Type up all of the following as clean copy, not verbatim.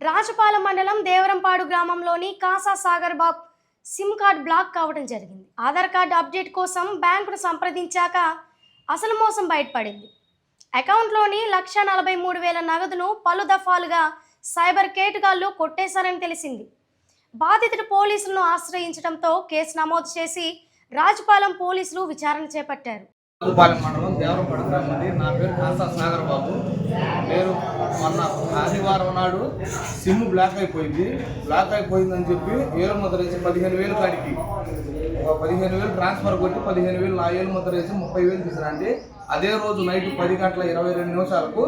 రాజపాలెం మండలం దేవరంపాడు గ్రామంలోని కాసా సాగర్ బాబ్ సిమ్ కార్డ్ బ్లాక్ కావడం జరిగింది. ఆధార్ కార్డు అప్డేట్ కోసం బ్యాంకును సంప్రదించాక అసలు మోసం బయటపడింది. అకౌంట్లోని 1,43,000 నగదును పలు దఫాలుగా సైబర్ కేటుగాళ్లు కొట్టేశారని తెలిసింది. బాధితుడు పోలీసులను ఆశ్రయించడంతో కేసు నమోదు చేసి రాజపాలెం పోలీసులు విచారణ చేపట్టారు. రాజపాలెం మండలం దేవరంపాడు గ్రామంది. నా పేరు కాసా సాగర్ బాబు. నేను మొన్న ఆదివారం నాడు సిమ్ బ్లాక్ అయిపోయిందని చెప్పి ఏలు ముద్ర వేసి 15,000 కాడికి ఒక 15,000 ట్రాన్స్ఫర్ కొట్టి 15,000 నా ఏలు ముద్ర వేసి 30,000 తీసానండి. అదే రోజు నైట్ 10:22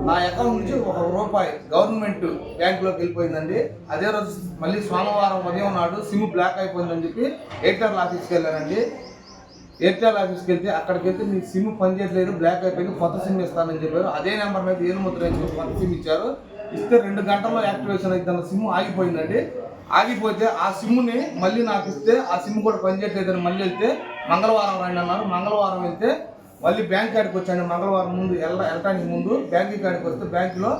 నా అకౌంట్ నుంచి ₹1 గవర్నమెంట్ బ్యాంకులోకి వెళ్ళిపోయిందండి. అదే రోజు మళ్ళీ సోమవారం ఉదయం నాడు సిమ్ బ్లాక్ అయిపోయిందని చెప్పి ఎయిర్టెల్ ఆఫీస్కి వెళ్ళానండి. ఎయిర్టెల్ ఆఫీస్కి వెళ్తే అక్కడికి వెళ్తే మీ సిమ్ పనిచేయట్లేదు, బ్లాక్ అయిపోయింది, కొత్త సిమ్ ఇస్తానని చెప్పారు. అదే నెంబర్ మీద ఏలు ముద్ర వేసి కొత్త సిమ్ ఇచ్చారు. ఇస్తే 2 గంటల్లో యాక్టివేషన్ అయితే సిమ్ ఆగిపోయిందండి. ఆగిపోతే ఆ సిమ్ని మళ్ళీ నాకు ఇస్తే ఆ సిమ్ కూడా పనిచేయట్లేదని మళ్ళీ వెళ్తే మంగళవారం రండి అన్నారు. మంగళవారం వెళ్తే మళ్ళీ బ్యాంక్ కాడికి వచ్చాను. మంగళవారం ముందు వెళ్ళటానికి ముందు బ్యాంక్ కాడికి వస్తే బ్యాంకులో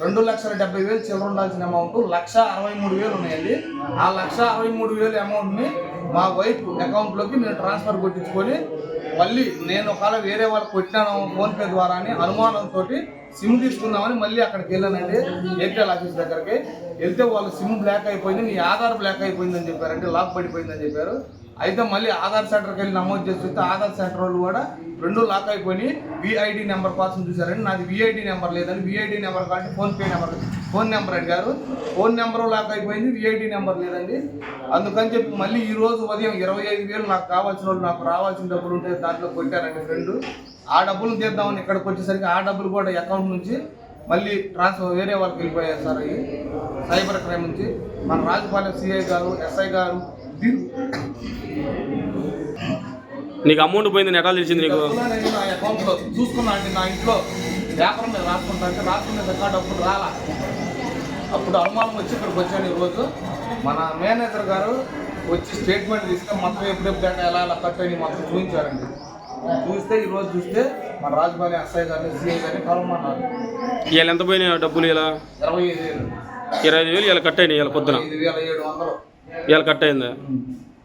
2,70,000 చిల్లర ఉండాల్సిన అమౌంట్ 1,63,000 ఉన్నాయండి. ఆ 1,63,000 అమౌంట్ని మా వైఫ్ అకౌంట్లోకి నేను ట్రాన్స్ఫర్ కొట్టించుకొని మళ్ళీ నేను ఒకవేళ వేరే వాళ్ళకి కొట్టినాను ఫోన్పే ద్వారా అని అనుమానంతో సిమ్ తీసుకుందామని మళ్ళీ అక్కడికి వెళ్ళానండి. ఎయిర్టెల్ ఆఫీస్ దగ్గరికి వెళ్తే వాళ్ళు సిమ్ బ్లాక్ అయిపోయింది, నీ ఆధార్ బ్లాక్ అయిపోయిందని చెప్పారంటే, లాక్ పడిపోయిందని చెప్పారు. అయితే మళ్ళీ ఆధార్ సెంటర్కి వెళ్ళి నమోదు చేసి చూస్తే ఆధార్ సెంటర్ వాళ్ళు కూడా 2 లాక్ అయిపోయి విఐడి నెంబర్ కోసం చూసారండి. నాది విఐడి నెంబర్ లేదని విఐడి నెంబర్ కాబట్టి ఫోన్ నెంబర్ అడిగారు. ఫోన్ నెంబర్ లాక్ అయిపోయింది, విఐడి నెంబర్ లేదండి. అందుకని చెప్పి మళ్ళీ ఈ రోజు ఉదయం 25,000 నాకు కావాల్సిన వాళ్ళు, నాకు రావాల్సిన డబ్బులు ఉంటే దాంట్లో కొట్టారండి ఫ్రెండ్. ఆ డబ్బులు తీద్దామని ఇక్కడికి వచ్చేసరికి ఆ డబ్బులు కూడా అకౌంట్ నుంచి మళ్ళీ ట్రాన్స్ఫర్ వేరే వాళ్ళకి వెళ్ళిపోయారు సార్. అవి సైబర్ క్రైమ్ నుంచి మన రాజపాలెం సిఐ గారు, ఎస్ఐ గారు నీకు అమౌంట్ పోయింది ఎట్లా తెలిసింది నీకు? నేను నా అకౌంట్లో చూసుకున్నా అండి. నా ఇంట్లో పేపర్ మీద రాసుకుంటా అంటే రాసుకునే రికార్డు అప్పుడు రాలా. అప్పుడు అనుమానం వచ్చి ఇక్కడికి వచ్చాను. ఈరోజు మన మేనేజర్ గారు వచ్చి స్టేట్మెంట్ తీసుకొని మొత్తం ఎప్పుడెప్పుడు ఎలా కట్ అని మొత్తం చూపించారండి. చూస్తే ఈరోజు చూస్తే మన రాజపాలెం ఎస్ఐ గారిని, సిఐ గారిని కలవమన్నారు. ఇవాళ ఎంత పోయినాయి డబ్బులు? ఇలా 25,000 25,000 ఇలా కట్ అయినాయి. ఇలా పొద్దున 5,700 ఇవాళ కట్ అయిందా?